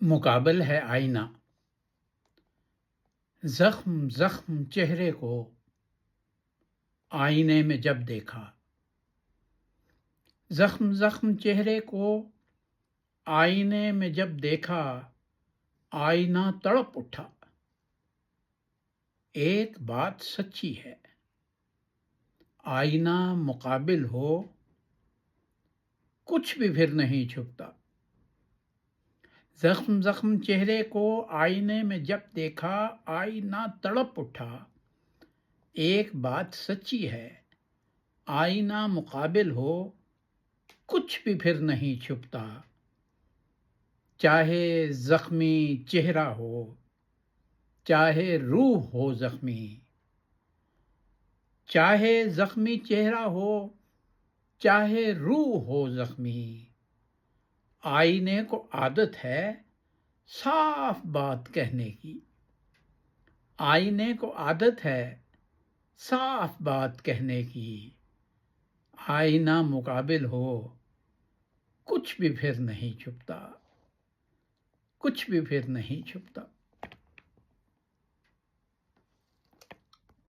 مقابل ہے آئینہ، زخم زخم چہرے کو آئینے میں جب دیکھا، زخم زخم چہرے کو آئینے میں جب دیکھا، آئینہ تڑپ اٹھا۔ ایک بات سچی ہے، آئینہ مقابل ہو کچھ بھی پھر نہیں چھپتا۔ زخم زخم چہرے کو آئینے میں جب دیکھا، آئینہ تڑپ اٹھا۔ ایک بات سچی ہے، آئینہ مقابل ہو کچھ بھی پھر نہیں چھپتا۔ چاہے زخمی چہرہ ہو، چاہے روح ہو زخمی، چاہے زخمی چہرہ ہو، چاہے روح ہو زخمی، آئینے کو عادت ہے صاف بات کہنے کی۔ آئینے کو عادت ہے صاف بات کہنے کی۔ آئینہ مقابل ہو کچھ بھی پھر نہیں چھپتا، کچھ بھی پھر نہیں چھپتا۔